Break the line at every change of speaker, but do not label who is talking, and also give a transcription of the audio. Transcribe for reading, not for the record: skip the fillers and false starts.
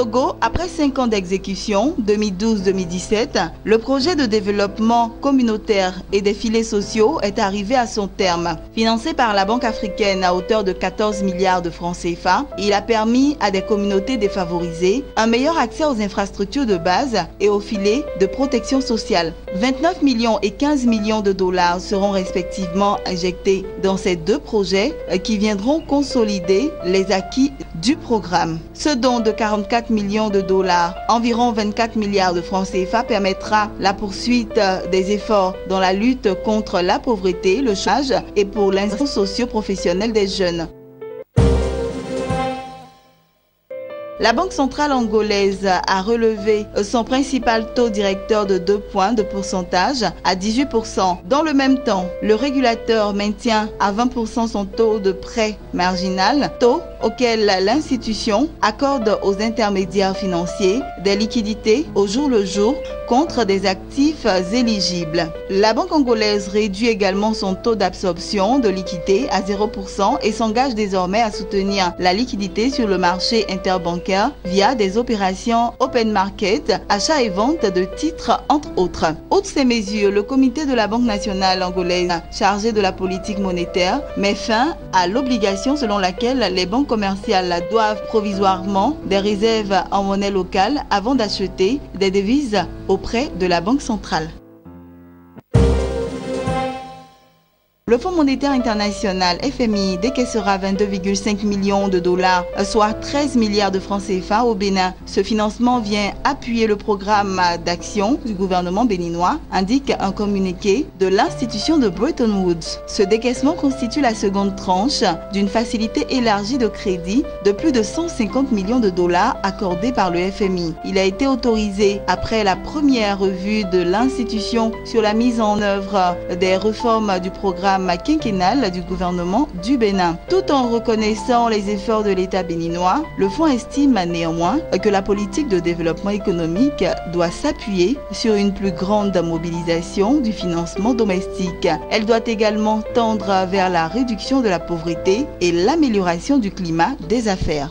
Togo, après 5 ans d'exécution, 2012-2017, le projet de développement communautaire et des filets sociaux est arrivé à son terme. Financé par la Banque africaine à hauteur de 14 milliards de francs CFA, il a permis à des communautés défavorisées un meilleur accès aux infrastructures de base et aux filets de protection sociale. 29 millions et 15 millions de dollars seront respectivement injectés dans ces deux projets qui viendront consolider les acquis du programme. Ce don de 44 millions de dollars, environ 24 milliards de francs CFA, permettra la poursuite des efforts dans la lutte contre la pauvreté, le chômage et pour l'insertion socio-professionnelle des jeunes. La Banque centrale angolaise a relevé son principal taux directeur de 2 points de pourcentage à 18%. Dans le même temps, le régulateur maintient à 20% son taux de prêt marginal, taux auquel l'institution accorde aux intermédiaires financiers des liquidités au jour le jour contre des actifs éligibles. La Banque angolaise réduit également son taux d'absorption de liquidité à 0% et s'engage désormais à soutenir la liquidité sur le marché interbancaire via des opérations open market, achat et vente de titres entre autres. Outre ces mesures, le comité de la Banque nationale angolaise chargé de la politique monétaire met fin à l'obligation selon laquelle les banques commerciales doivent provisoirement des réserves en monnaie locale avant d'acheter des devises auprès de la Banque centrale. Le Fonds monétaire international FMI décaissera 22,5 millions de dollars, soit 13 milliards de francs CFA au Bénin. Ce financement vient appuyer le programme d'action du gouvernement béninois, indique un communiqué de l'institution de Bretton Woods. Ce décaissement constitue la seconde tranche d'une facilité élargie de crédit de plus de 150 millions de dollars accordée par le FMI. Il a été autorisé après la première revue de l'institution sur la mise en œuvre des réformes du programme quinquennal du gouvernement du Bénin. Tout en reconnaissant les efforts de l'État béninois, le fonds estime néanmoins que la politique de développement économique doit s'appuyer sur une plus grande mobilisation du financement domestique. Elle doit également tendre vers la réduction de la pauvreté et l'amélioration du climat des affaires.